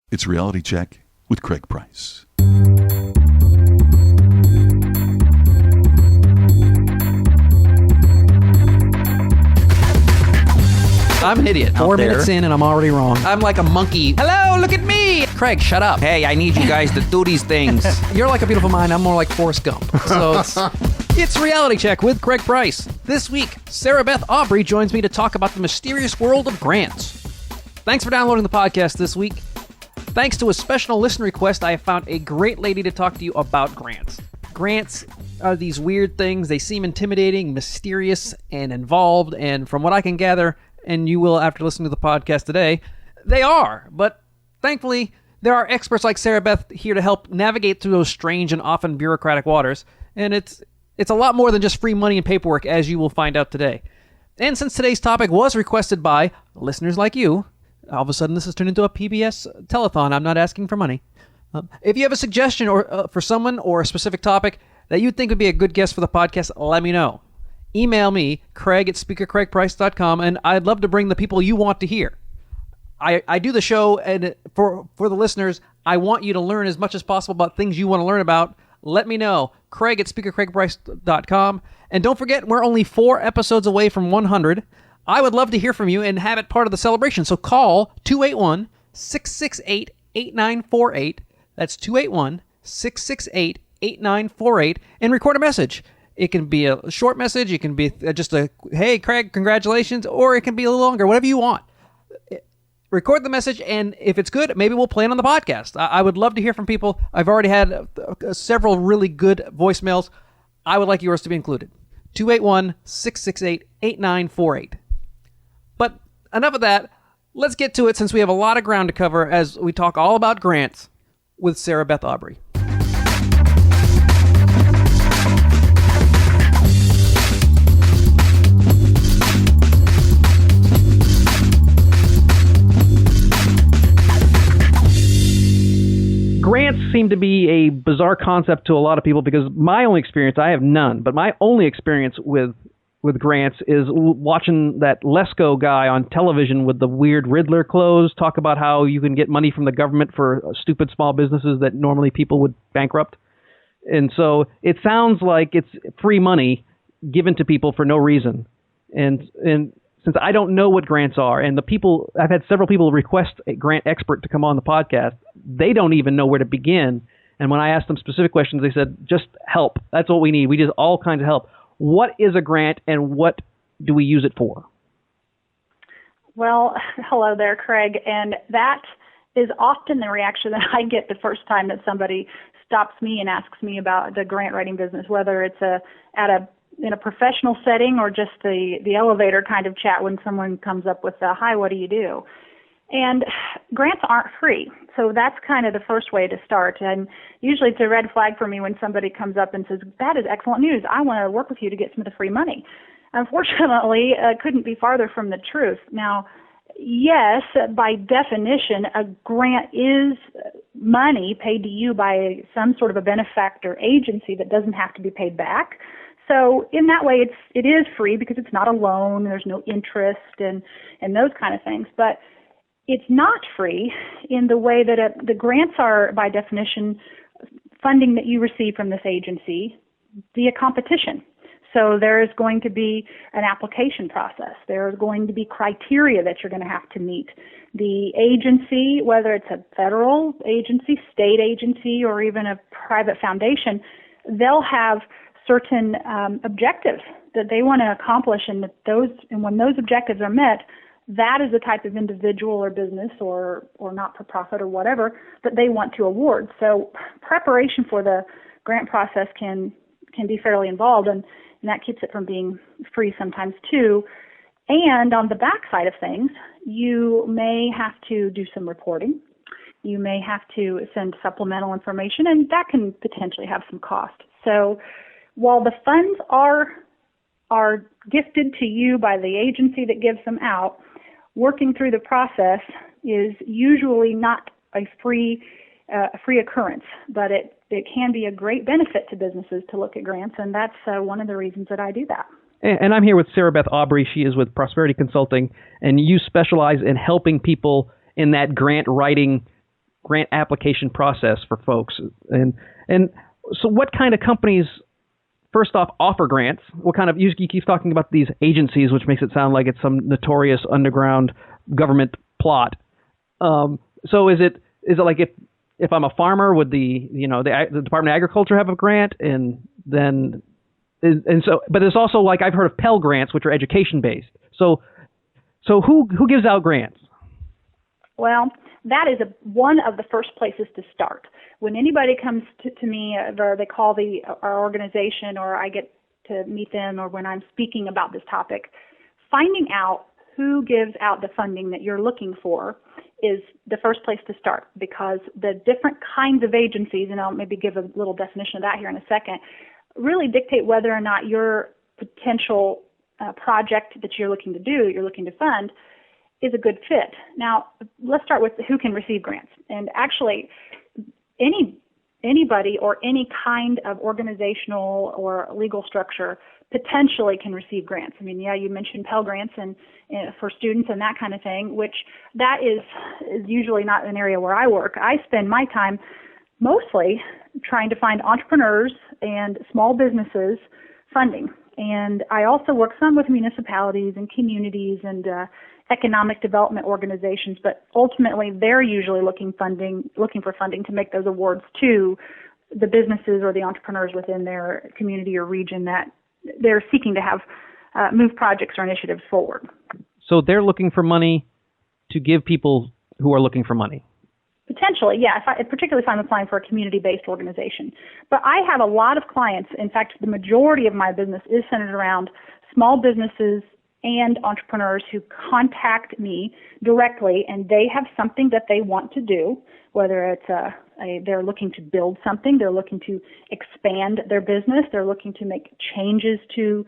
It's Reality Check with Craig Price. I'm an idiot. 4 minutes in and I'm already wrong. I'm like a monkey. Hello, look at me. Craig, shut up. Hey, I need you guys to do these things. You're like a beautiful mind. I'm more like Forrest Gump. So it's Reality Check with Craig Price. This week, Sarah Beth Aubrey joins me to talk about the mysterious world of grants. Thanks for downloading the podcast this week. Thanks to a special listener request, I have found a great lady to talk to you about grants. Grants are these weird things. They seem intimidating, mysterious, and involved. And from what I can gather, and you will after listening to the podcast today, they are. But thankfully, there are experts like Sarah Beth here to help navigate through those strange and often bureaucratic waters. And it's a lot more than just free money and paperwork, as you will find out today. And since today's topic was requested by listeners like you, all of a sudden this has turned into a PBS telethon. I'm not asking for money. If you have a suggestion or for someone or a specific topic that you think would be a good guest for the podcast, let me know. Email me, Craig@SpeakerCraigPrice.com, and I'd love to bring the people you want to hear. I do the show, and for the listeners, I want you to learn as much as possible about things you want to learn about. Let me know, Craig@SpeakerCraigPrice.com. And don't forget, we're only 4 episodes away from 100. I would love to hear from you and have it part of the celebration. So call 281-668-8948. That's 281-668-8948 and record a message. It can be a short message. It can be just a, hey, Craig, congratulations. Or it can be a little longer, whatever you want. Record the message, and if it's good, maybe we'll play it on the podcast. I would love to hear from people. I've already had several really good voicemails. I would like yours to be included. 281-668-8948. But enough of that. Let's get to it since we have a lot of ground to cover as we talk all about grants with Sarah Beth Aubrey. Grants seem to be a bizarre concept to a lot of people because my only experience, I have none, but my only experience with grants is watching that Lesko guy on television with the weird Riddler clothes talk about how you can get money from the government for stupid small businesses that normally people would bankrupt. And so it sounds like it's free money given to people for no reason. And since I don't know what grants are, and I've had several people request a grant expert to come on the podcast, they don't even know where to begin. And when I asked them specific questions, they said, just help. That's what we need. We just all kinds of help. What is a grant, and what do we use it for? Well, hello there, Craig. And that is often the reaction that I get the first time that somebody stops me and asks me about the grant writing business, whether it's in a professional setting or just the elevator kind of chat when someone comes up with hi, what do you do? And grants aren't free. So that's kind of the first way to start. And usually it's a red flag for me when somebody comes up and says, that is excellent news. I want to work with you to get some of the free money. Unfortunately, couldn't be farther from the truth. Now, yes, by definition, a grant is money paid to you by some sort of a benefactor agency that doesn't have to be paid back. So in that way, it is free because it's not a loan. There's no interest and those kind of things. But it's not free in the way that the grants are, by definition, funding that you receive from this agency via competition. So there is going to be an application process. There is going to be criteria that you're going to have to meet. The agency, whether it's a federal agency, state agency, or even a private foundation, they'll have certain objectives that they want to accomplish, and when those objectives are met, that is the type of individual or business or not-for-profit or whatever that they want to award. So preparation for the grant process can be fairly involved, and that keeps it from being free sometimes too. And on the back side of things, you may have to do some reporting. You may have to send supplemental information, and that can potentially have some cost. So while the funds are gifted to you by the agency that gives them out, working through the process is usually not a free occurrence, but it can be a great benefit to businesses to look at grants, and that's one of the reasons that I do that. And I'm here with Sarah Beth Aubrey. She is with Prosperity Consulting, and you specialize in helping people in that grant writing grant application process for folks. And so what kind of companies, first off, offer grants? What kind of, you keep talking about these agencies, which makes it sound like it's some notorious underground government plot. So is it like if I'm a farmer, would the Department of Agriculture have a grant, and so, but it's also like I've heard of Pell Grants, which are education based. So who gives out grants? Well, that is one of the first places to start. When anybody comes to me, or they call our organization, or I get to meet them, or when I'm speaking about this topic, finding out who gives out the funding that you're looking for is the first place to start, because the different kinds of agencies, and I'll maybe give a little definition of that here in a second, really dictate whether or not your potential project that you're looking to fund, is a good fit. Now, let's start with who can receive grants. And actually, anybody or any kind of organizational or legal structure potentially can receive grants. I mean, yeah, you mentioned Pell Grants and for students and that kind of thing, which that is usually not an area where I work. I spend my time mostly trying to find entrepreneurs and small businesses funding. And I also work some with municipalities and communities and economic development organizations, but ultimately they're usually looking for funding to make those awards to the businesses or the entrepreneurs within their community or region that they're seeking to have move projects or initiatives forward. So they're looking for money to give people who are looking for money? Potentially, yeah, particularly if I'm applying for a community-based organization. But I have a lot of clients. In fact, the majority of my business is centered around small businesses and entrepreneurs who contact me directly, and they have something that they want to do, whether it's they're looking to build something, they're looking to expand their business, they're looking to make changes to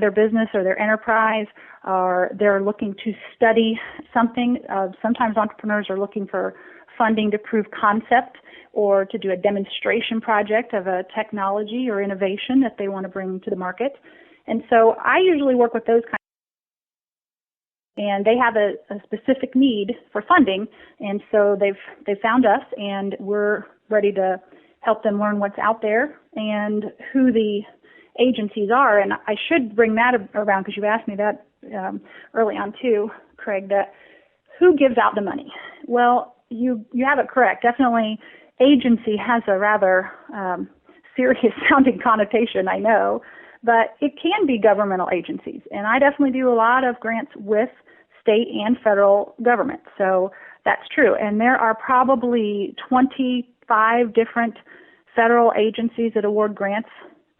their business or their enterprise, or they're looking to study something. Sometimes entrepreneurs are looking for funding to prove concept or to do a demonstration project of a technology or innovation that they want to bring to the market. And so I usually work with those kinds, and they have a specific need for funding, and so they've found us, and we're ready to help them learn what's out there and who the agencies are. And I should bring that around, because you asked me that early on too, Craig, that who gives out the money? Well, you have it correct. Definitely agency has a rather serious sounding connotation, I know, but it can be governmental agencies. And I definitely do a lot of grants with state and federal government. So that's true. And there are probably 25 different federal agencies that award grants,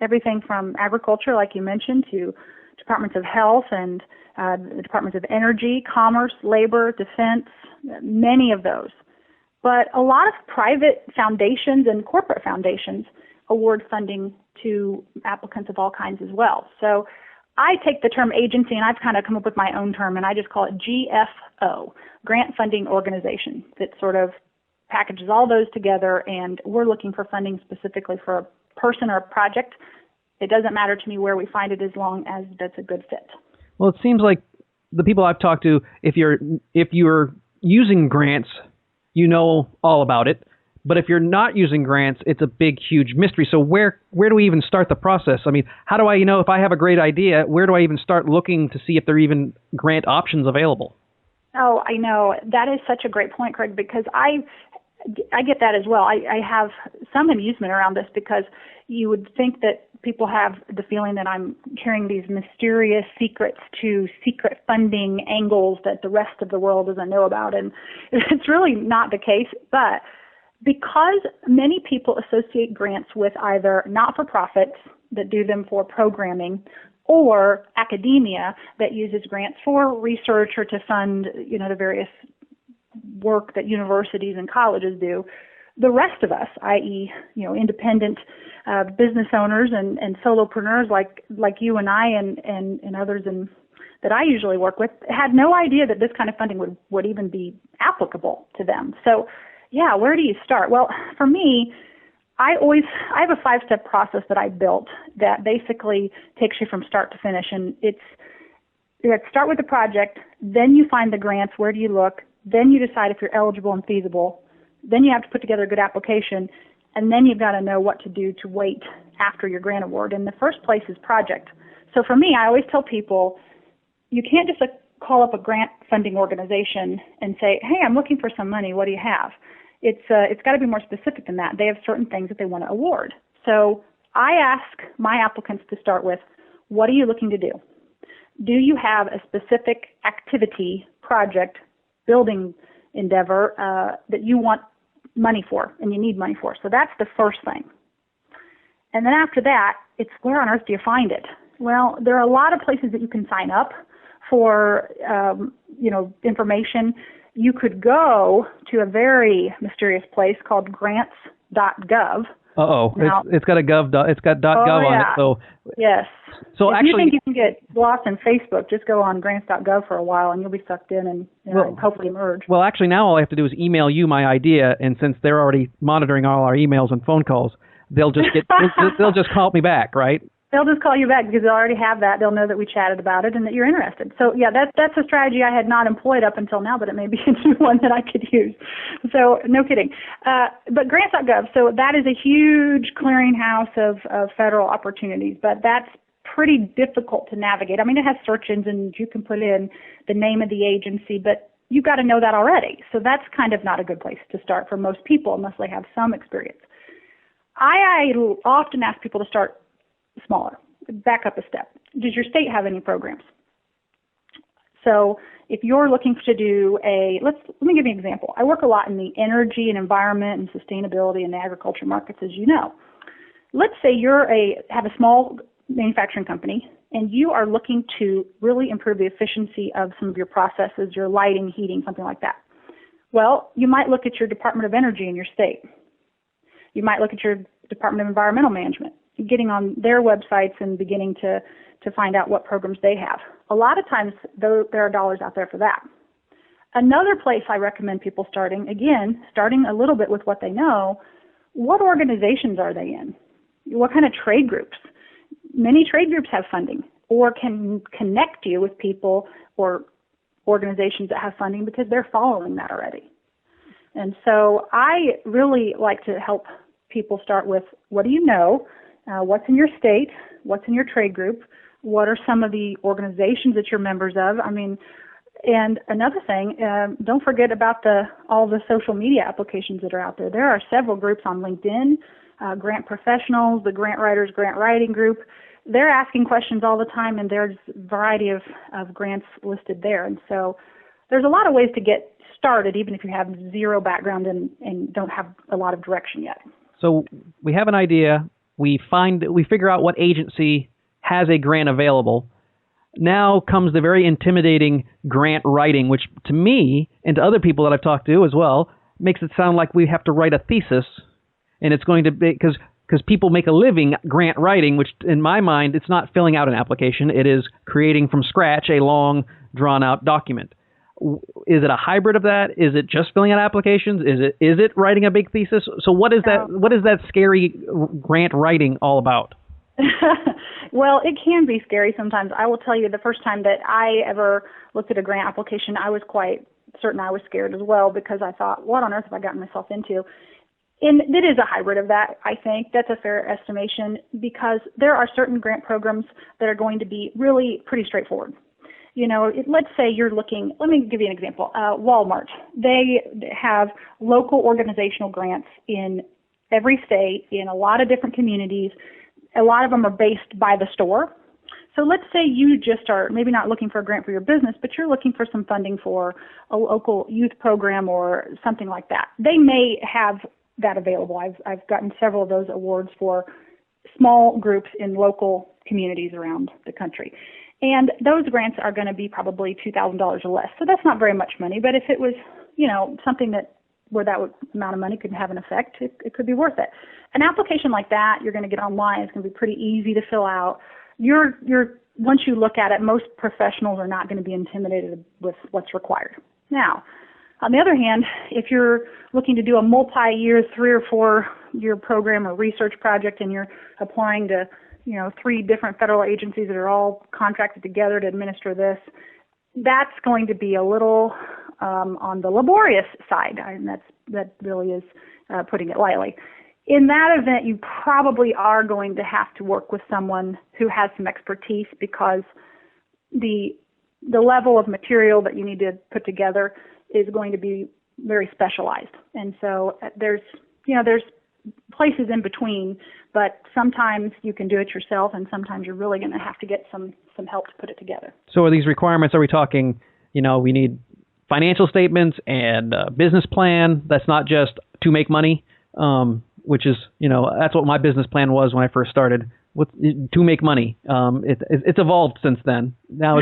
everything from agriculture, like you mentioned, to departments of health and the departments of energy, commerce, labor, defense, many of those. But a lot of private foundations and corporate foundations award funding to applicants of all kinds as well. So I take the term agency, and I've kind of come up with my own term, and I just call it GFO, Grant Funding Organization, that sort of packages all those together, and we're looking for funding specifically for a person or a project. It doesn't matter to me where we find it as long as that's a good fit. Well, it seems like the people I've talked to, if you're using grants, you know all about it. But if you're not using grants, it's a big, huge mystery. So where do we even start the process? I mean, how do I, if I have a great idea, where do I even start looking to see if there are even grant options available? Oh, I know. That is such a great point, Craig, because I get that as well. I have some amusement around this, because you would think that people have the feeling that I'm carrying these mysterious secrets to secret funding angles that the rest of the world doesn't know about. And it's really not the case. But because many people associate grants with either not-for-profits that do them for programming, or academia that uses grants for research or to fund, the various work that universities and colleges do, the rest of us, i.e., independent business owners and solopreneurs like you and I and others that I usually work with, had no idea that this kind of funding would even be applicable to them. So, yeah, where do you start? Well, for me, I have a 5-step process that I built that basically takes you from start to finish. And it's start with the project, then you find the grants, where do you look, then you decide if you're eligible and feasible, Then you have to put together a good application, and then you've got to know what to do to wait after your grant award. And the first place is project. So for me, I always tell people, you can't just call up a grant funding organization and say, hey, I'm looking for some money. What do you have? It's got to be more specific than that. They have certain things that they want to award. So I ask my applicants to start with, what are you looking to do? Do you have a specific activity, project, building endeavor that you want money for and you need money for? So that's the first thing. And then after that, it's where on earth do you find it? Well, there are a lot of places that you can sign up for, information. You could go to a very mysterious place called grants.gov. Now, it's got a it's got .gov on it. So yes. So if actually, you think you can get lost in Facebook, just go on grants.gov for a while, and you'll be sucked in and hopefully emerge. Well, actually, now all I have to do is email you my idea, and since they're already monitoring all our emails and phone calls, they'll just they'll just call me back, right? They'll just call you back because they'll already have that. They'll know that we chatted about it and that you're interested. So, yeah, that's a strategy I had not employed up until now, but it may be a new one that I could use. So, no kidding. But grants.gov, so that is a huge clearinghouse of federal opportunities, but that's pretty difficult to navigate. I mean, it has search engines. You can put in the name of the agency, but you've got to know that already. So that's kind of not a good place to start for most people unless they have some experience. I often ask people to start smaller. Back up a step. Does your state have any programs? So if you're looking to do let me give you an example. I work a lot in the energy and environment and sustainability and the agriculture markets, as you know. Let's say have a small manufacturing company and you are looking to really improve the efficiency of some of your processes, your lighting, heating, something like that. Well, you might look at your Department of Energy in your state. You might look at your Department of Environmental Management, getting on their websites and beginning to find out what programs they have. A lot of times, there are dollars out there for that. Another place I recommend people starting a little bit with what they know, what organizations are they in? What kind of trade groups? Many trade groups have funding or can connect you with people or organizations that have funding because they're following that already. And so I really like to help people start with, what do you know? What's in your state? What's in your trade group? What are some of the organizations that you're members of? I mean, and another thing, don't forget about all the social media applications that are out there. There are several groups on LinkedIn, grant professionals, the grant writers, grant writing group. They're asking questions all the time, and there's a variety of grants listed there. And so there's a lot of ways to get started, even if you have zero background and don't have a lot of direction yet. So we have an idea. We figure out what agency has a grant available. Now comes the very intimidating grant writing, which to me and to other people that I've talked to as well, makes it sound like we have to write a thesis, and it's going to be because people make a living grant writing, which in my mind, it's not filling out an application. It is creating from scratch a long, drawn-out document. Is it a hybrid of that? Is it just filling out applications? Is it writing a big thesis? So what is that? What is that scary grant writing all about? Well, it can be scary sometimes. I will tell you, the first time that I ever looked at a grant application, I was quite certain I was scared as well because I thought, what on earth have I gotten myself into? And it is a hybrid of that, I think. That's a fair estimation because there are certain grant programs that are going to be really pretty straightforward. You know, let's say you're looking, let me give you an example. Walmart, they have local organizational grants in every state, in a lot of different communities. A lot of them are based by the store. So let's say you just are maybe not looking for a grant for your business, but you're looking for some funding for a local youth program or something like that. They may have that available. I've gotten several of those awards for small groups in local communities around the country. And those grants are going to be probably $2,000 or less. So that's not very much money, but if it was, something where that amount of money could have an effect, it could be worth it. An application like that, you're going to get online. It's going to be pretty easy to fill out. Once you look at it, most professionals are not going to be intimidated with what's required. Now, on the other hand, if you're looking to do a multi-year, 3 or 4 year program or research project and you're applying to 3 different federal agencies that are all contracted together to administer this, that's going to be a little on the laborious side. And that's that really is putting it lightly. In that event, you probably are going to have to work with someone who has some expertise, because the level of material that you need to put together is going to be very specialized. And so there's places in between, but sometimes you can do it yourself, and sometimes you're really going to have to get some help to put it together. So are these requirements, are we talking, we need financial statements and a business plan? That's not just to make money, which is, that's what my business plan was when I first started, to make money. It's evolved since then. Now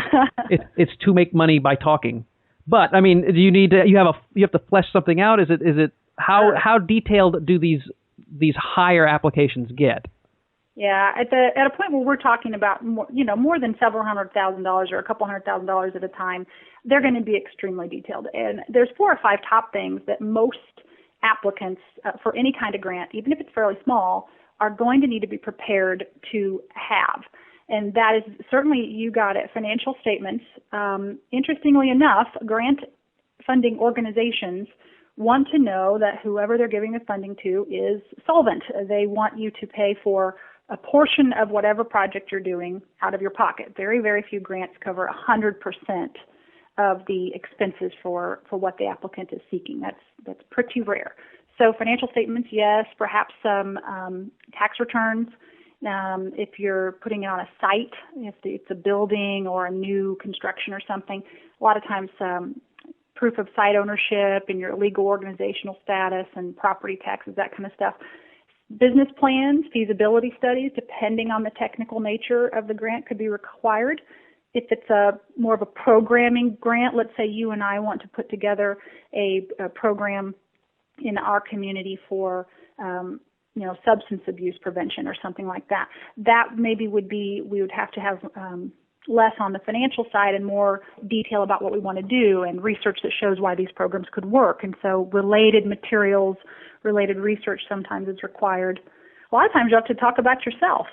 it's to make money by talking. But I mean, do you need to? You have to flesh something out. Is it how detailed do these higher applications get? Yeah, at a point where we're talking about more than several $100,000 or a couple $100,000 at a time, they're going to be extremely detailed. And there's 4 or 5 top things that most applicants for any kind of grant, even if it's fairly small, are going to need to be prepared to have. And that is certainly, you got it, financial statements. Interestingly enough, grant funding organizations want to know that whoever they're giving the funding to is solvent. They want you to pay for a portion of whatever project you're doing out of your pocket. Very, very few grants cover 100% of the expenses for what the applicant is seeking. That's pretty rare. So financial statements, yes, perhaps some tax returns. If you're putting it on a site, if it's a building or a new construction or something, a lot of times proof of site ownership and your legal organizational status and property taxes, that kind of stuff. Business plans, feasibility studies, depending on the technical nature of the grant, could be required. If it's more of a programming grant, let's say you and I want to put together a program in our community for substance abuse prevention or something like that. That maybe we would have to have less on the financial side and more detail about what we want to do and research that shows why these programs could work. And so related materials, related research sometimes is required. A lot of times you have to talk about yourself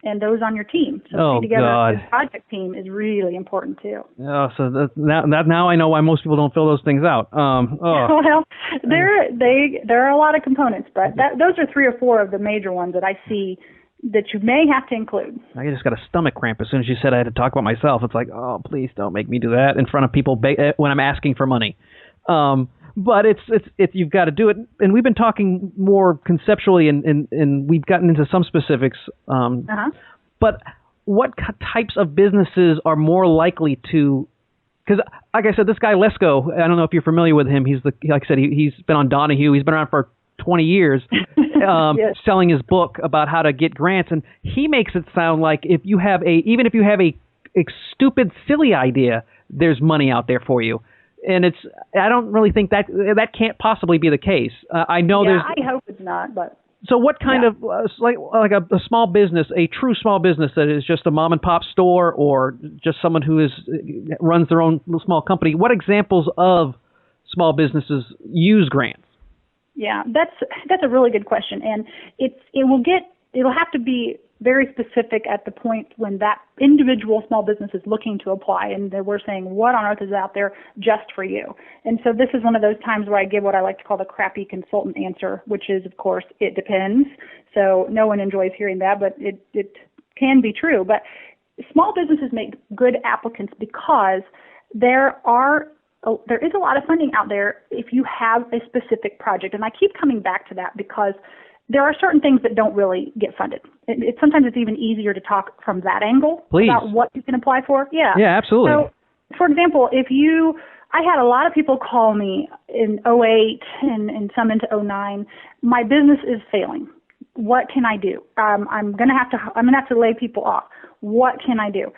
and those on your team. So putting together a project team is really important too. Oh, so now I know why most people don't fill those things out. Well, there are a lot of components, but those are 3 or 4 of the major ones that I see that you may have to include. I just got a stomach cramp as soon as you said I had to talk about myself. It's like, oh, please don't make me do that in front of people when I'm asking for money. But it's you've got to do it. And we've been talking more conceptually, and we've gotten into some specifics. But what types of businesses are more likely to? Because, like I said, this guy Lesko, I don't know if you're familiar with him. He's like I said, he's been on Donahue. He's been around for 20 years, yes, selling his book about how to get grants, and he makes it sound like even if you have a stupid, silly idea, there's money out there for you. And I don't really think that can't possibly be the case. I know there's. I hope it's not, but. So what kind of like a small business, a true small business that is just a mom and pop store, or just someone who runs their own small company? What examples of small businesses use grants? Yeah, that's a really good question, and it'll have to be very specific at the point when that individual small business is looking to apply, and we're saying, what on earth is out there just for you? And so this is one of those times where I give what I like to call the crappy consultant answer, which is, of course, it depends. So no one enjoys hearing that, but it can be true. But small businesses make good applicants because there is a lot of funding out there if you have a specific project. And I keep coming back to that because there are certain things that don't really get funded. Sometimes it's even easier to talk from that angle about what you can apply for. Yeah. Yeah, absolutely. So, for example, I had a lot of people call me in 2008 and some into 2009. My business is failing. What can I do? I'm gonna have to lay people off. What can I do?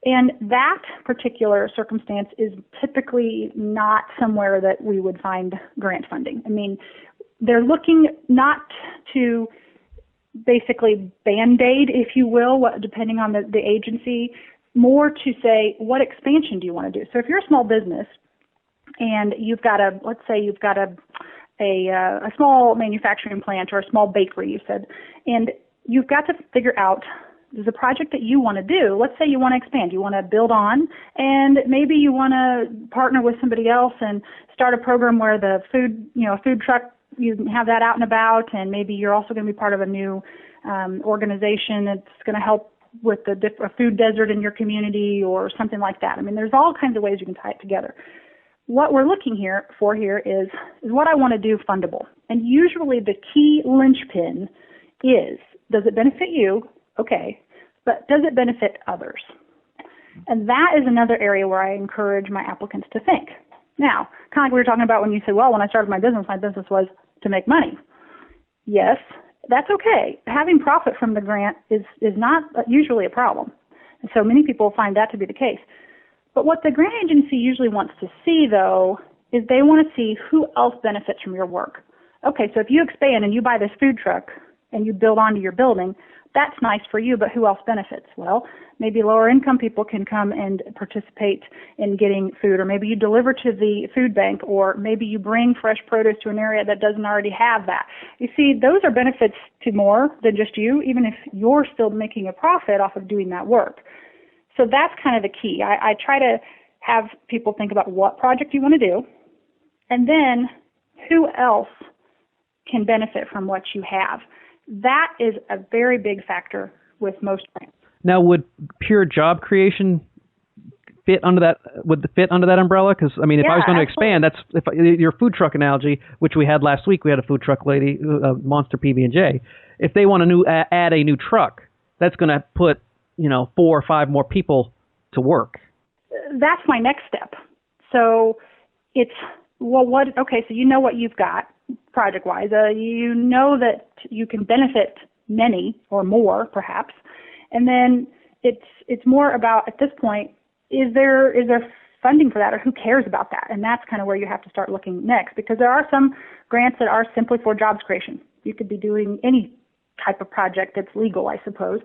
And that particular circumstance is typically not somewhere that we would find grant funding. I mean, they're looking not to basically Band-Aid, if you will, depending on the agency, more to say, what expansion do you want to do? So if you're a small business and let's say you've got a small manufacturing plant or a small bakery, you said, and you've got to figure out is a project that you want to do. Let's say you want to expand, you want to build on, and maybe you want to partner with somebody else and start a program where the food truck, you have that out and about, and maybe you're also going to be part of a new organization that's going to help with a food desert in your community or something like that. I mean, there's all kinds of ways you can tie it together. What we're looking for here is what I want to do fundable. And usually the key linchpin is, does it benefit you? Okay. But does it benefit others? And that is another area where I encourage my applicants to think. Now, kind of like we were talking about when you said, well, when I started my business was to make money. Yes, that's okay. Having profit from the grant is not usually a problem. And so many people find that to be the case. But what the grant agency usually wants to see, though, is they want to see who else benefits from your work. Okay, so if you expand and you buy this food truck and you build onto your building, that's nice for you, but who else benefits? Well, maybe lower income people can come and participate in getting food, or maybe you deliver to the food bank, or maybe you bring fresh produce to an area that doesn't already have that. You see, those are benefits to more than just you, even if you're still making a profit off of doing that work. So that's kind of the key. I try to have people think about what project you want to do, and then who else can benefit from what you have. That is a very big factor with most grants. Now, would pure job creation fit under that? Would fit under that umbrella? Because I mean, if I was going to expand, that's your food truck analogy, which we had last week. We had a food truck lady, Monster PB&J. If they want to add a new truck, that's going to put 4 or 5 more people to work. That's my next step. So it's okay. So you know what you've got project-wise. You know that you can benefit many or more, perhaps. And then it's more about, at this point, is there funding for that, or who cares about that? And that's kind of where you have to start looking next, because there are some grants that are simply for jobs creation. You could be doing any type of project that's legal, I suppose.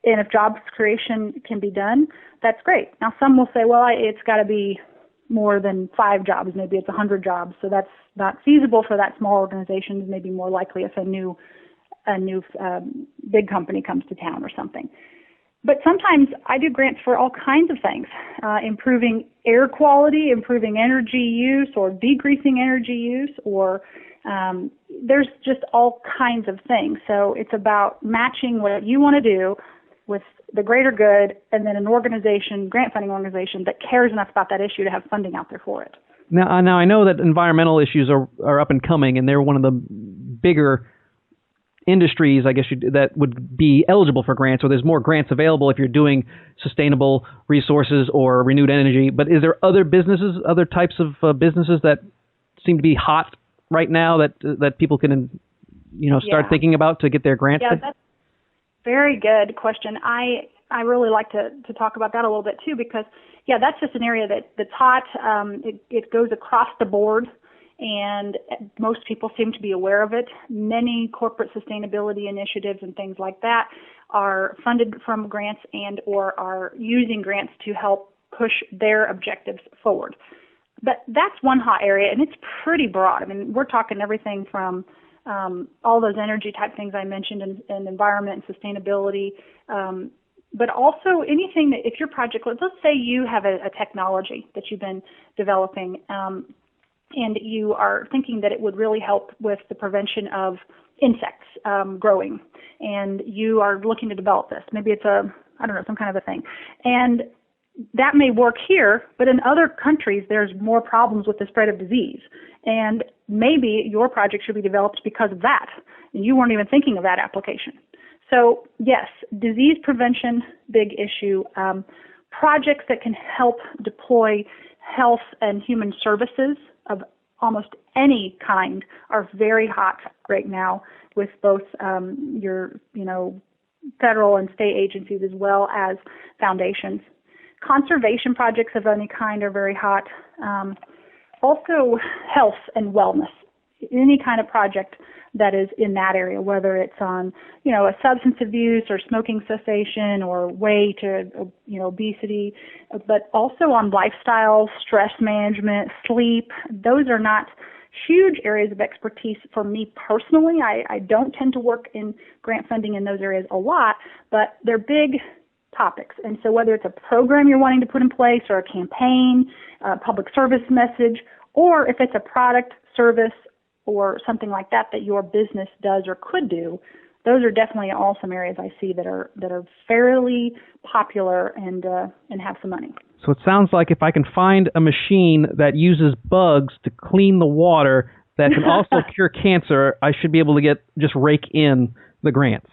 And if jobs creation can be done, that's great. Now, some will say, well, it's got to be more than 5 jobs. Maybe it's 100 jobs. So that's not feasible for that small organization. Maybe more likely if a new big company comes to town or something. But sometimes I do grants for all kinds of things, improving air quality, improving energy use, or decreasing energy use, or there's just all kinds of things. So it's about matching what you want to do with the greater good, and then an organization, grant funding organization, that cares enough about that issue to have funding out there for it. Now I know that environmental issues are up and coming, and they're one of the bigger industries, I guess, that would be eligible for grants, or there's more grants available if you're doing sustainable resources or renewed energy. But is there other types of businesses that seem to be hot right now that people can start thinking about to get their grants? Yeah, that's a very good question. I really like to talk about that a little bit too, because that's just an area that's hot. It goes across the board, and most people seem to be aware of it. Many corporate sustainability initiatives and things like that are funded from grants and or are using grants to help push their objectives forward. But that's one hot area, and it's pretty broad. I mean, we're talking everything from all those energy type things I mentioned, and environment and sustainability, but also anything that, if your project, let's say you have a technology that you've been developing, and you are thinking that it would really help with the prevention of insects growing, and you are looking to develop this. Maybe it's some kind of a thing. And that may work here, but in other countries, there's more problems with the spread of disease. And maybe your project should be developed because of that, and you weren't even thinking of that application. So yes, disease prevention, big issue. Projects that can help deploy health and human services of almost any kind are very hot right now, with both your federal and state agencies as well as foundations. Conservation projects of any kind are very hot. Also, health and wellness. Any kind of project that is in that area, whether it's on, a substance abuse or smoking cessation or way to, obesity, but also on lifestyle, stress management, sleep. Those are not huge areas of expertise for me personally. I don't tend to work in grant funding in those areas a lot, but they're big topics. And so whether it's a program you're wanting to put in place or a campaign, a public service message, or if it's a product, service, or something like that that your business does or could do, those are definitely all some areas I see that are fairly popular and have some money. So it sounds like if I can find a machine that uses bugs to clean the water that can also cure cancer, I should be able to just rake in the grants.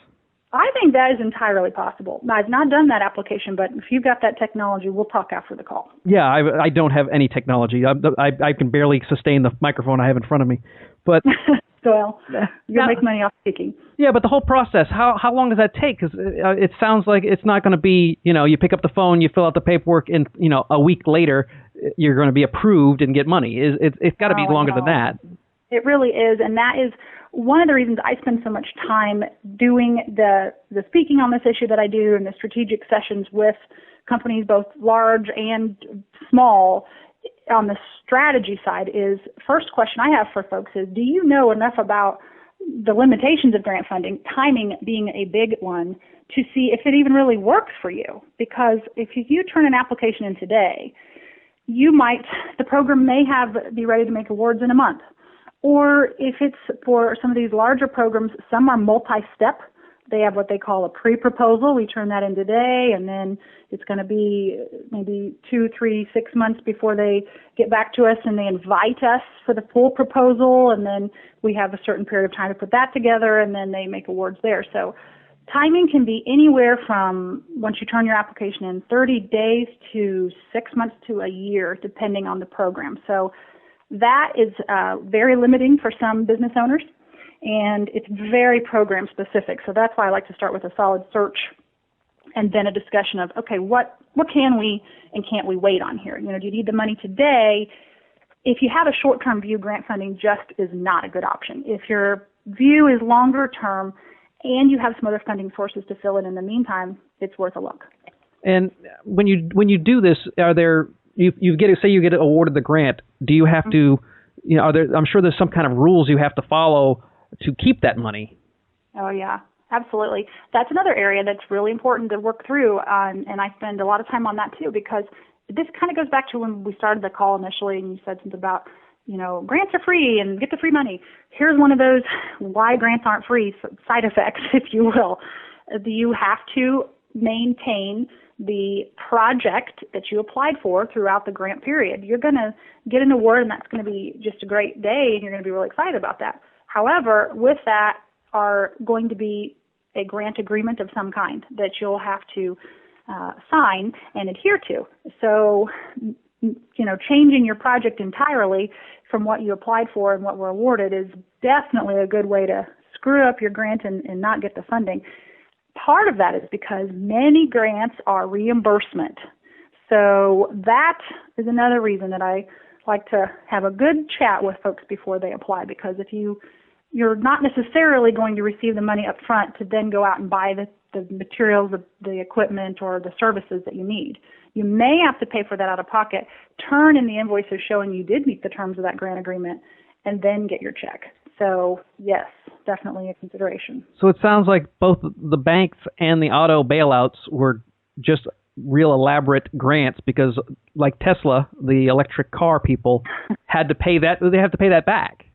I think that is entirely possible. I've not done that application, but if you've got that technology, we'll talk after the call. Yeah, I don't have any technology. I can barely sustain the microphone I have in front of me. But well, you'll make money off speaking. Yeah, but the whole process, how long does that take? Because it sounds like it's not going to be, you pick up the phone, you fill out the paperwork, and, a week later, you're going to be approved and get money. It's got to be longer than that. It really is, and that is one of the reasons I spend so much time doing the speaking on this issue that I do and the strategic sessions with companies, both large and small. On the strategy side is, first question I have for folks is, do you know enough about the limitations of grant funding, timing being a big one, to see if it even really works for you? Because if you turn an application in today, the program may be ready to make awards in a month. Or if it's for some of these larger programs, some are multi-step. They have what they call a pre-proposal. We turn that in today, and then it's going to be maybe 2, 3, 6 months before they get back to us, and they invite us for the full proposal, and then we have a certain period of time to put that together, and then they make awards there. So timing can be anywhere from, once you turn your application in, 30 days to 6 months to a year, depending on the program. So that is very limiting for some business owners. And it's very program specific. So that's why I like to start with a solid search and then a discussion of, okay, what can we and can't we wait on here? Do you need the money today? If you have a short-term view, grant funding just is not a good option. If your view is longer term and you have some other funding sources to fill in the meantime, it's worth a look. And when you do this, are there you get awarded the grant? Do you have to, I'm sure there's some kind of rules you have to follow to keep that money. Oh, yeah, absolutely. That's another area that's really important to work through, and I spend a lot of time on that too, because this kind of goes back to when we started the call initially, and you said something about, grants are free and get the free money. Here's one of those why grants aren't free side effects, if you will. You have to maintain the project that you applied for throughout the grant period. You're going to get an award, and that's going to be just a great day, and you're going to be really excited about that. However, with that are going to be a grant agreement of some kind that you'll have to sign and adhere to. So, changing your project entirely from what you applied for and what were awarded is definitely a good way to screw up your grant and not get the funding. Part of that is because many grants are reimbursement. So that is another reason that I like to have a good chat with folks before they apply, because if you're not necessarily going to receive the money up front to then go out and buy the materials, the equipment, or the services that you need. You may have to pay for that out of pocket, turn in the invoices showing you did meet the terms of that grant agreement, and then get your check. So, yes, definitely a consideration. So it sounds like both the banks and the auto bailouts were just real elaborate grants because, like Tesla, the electric car people, had to pay that. They have to pay that back.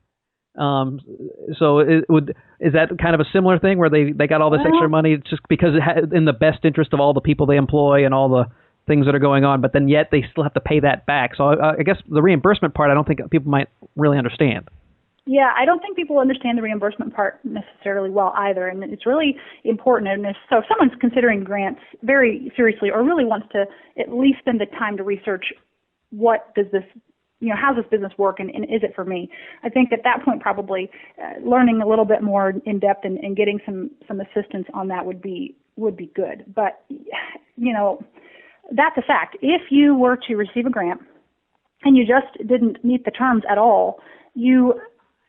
So is that kind of a similar thing where they got all this extra money just because in the best interest of all the people they employ and all the things that are going on, but then yet they still have to pay that back. So I guess the reimbursement part, I don't think people might really understand. Yeah, I don't think people understand the reimbursement part necessarily well either, and it's really important. And so if someone's considering grants very seriously or really wants to at least spend the time to research what does this, how does this business work and is it for me? I think at that point probably learning a little bit more in depth and getting some assistance on that would be good. But, that's a fact. If you were to receive a grant and you just didn't meet the terms at all, you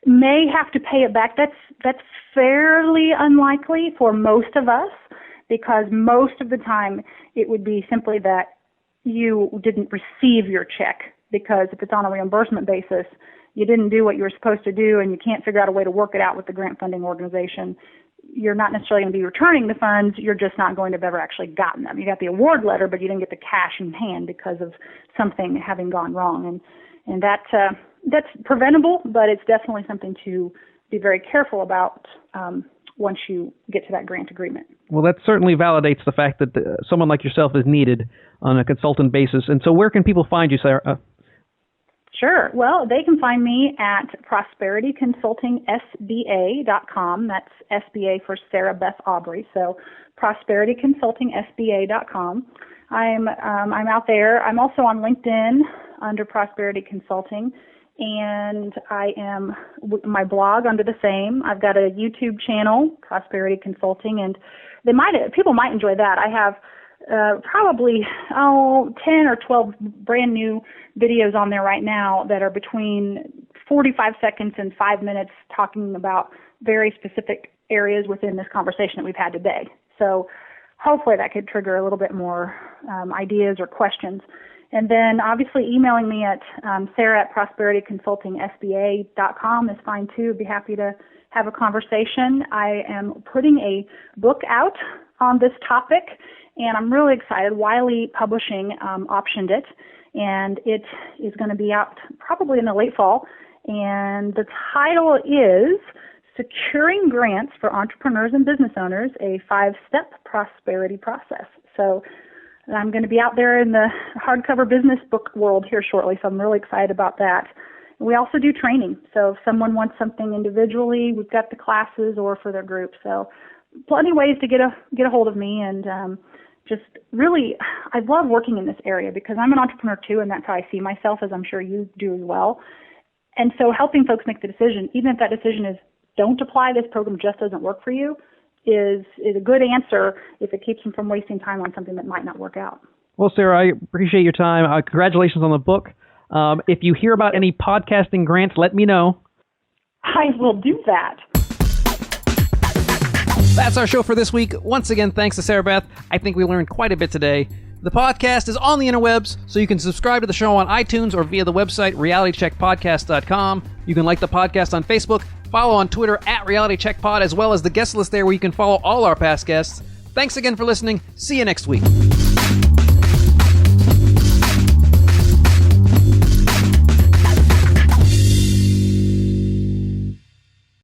may have to pay it back. That's fairly unlikely for most of us, because most of the time it would be simply that you didn't receive your check, because if it's on a reimbursement basis, you didn't do what you were supposed to do and you can't figure out a way to work it out with the grant funding organization, you're not necessarily going to be returning the funds. You're just not going to have ever actually gotten them. You got the award letter, but you didn't get the cash in hand because of something having gone wrong. And that's preventable, but it's definitely something to be very careful about once you get to that grant agreement. Well, that certainly validates the fact that someone like yourself is needed on a consultant basis. And so where can people find you, Sarah? Sure. Well, they can find me at prosperityconsultingsba.com. That's SBA for Sarah Beth Aubrey. So prosperityconsultingsba.com. I'm out there. I'm also on LinkedIn under Prosperity Consulting, and I am my blog under the same. I've got a YouTube channel, Prosperity Consulting, and people might enjoy that. I have probably 10 or 12 brand new videos on there right now that are between 45 seconds and 5 minutes talking about very specific areas within this conversation that we've had today. So hopefully that could trigger a little bit more ideas or questions. And then obviously emailing me at sarah@prosperityconsultingsba.com is fine too. I'd be happy to have a conversation. I am putting a book out on this topic, and I'm really excited. Wiley Publishing optioned it, and it is going to be out probably in the late fall. And the title is Securing Grants for Entrepreneurs and Business Owners, a 5-Step Prosperity Process. So I'm going to be out there in the hardcover business book world here shortly, so I'm really excited about that. We also do training. So if someone wants something individually, we've got the classes or for their group. So plenty of ways to get a hold of me, and just really, I love working in this area because I'm an entrepreneur too, and that's how I see myself, as I'm sure you do as well. And so helping folks make the decision, even if that decision is don't apply, this program just doesn't work for you, is a good answer if it keeps them from wasting time on something that might not work out. Well, Sarah, I appreciate your time. Congratulations on the book. If you hear about any podcasting grants, let me know. I will do that. That's our show for this week. Once again, thanks to Sarah Beth. I think we learned quite a bit today. The podcast is on the interwebs, so you can subscribe to the show on iTunes or via the website realitycheckpodcast.com. You can like the podcast on Facebook, follow on Twitter @realitycheckpod, as well as the guest list there where you can follow all our past guests. Thanks again for listening. See you next week.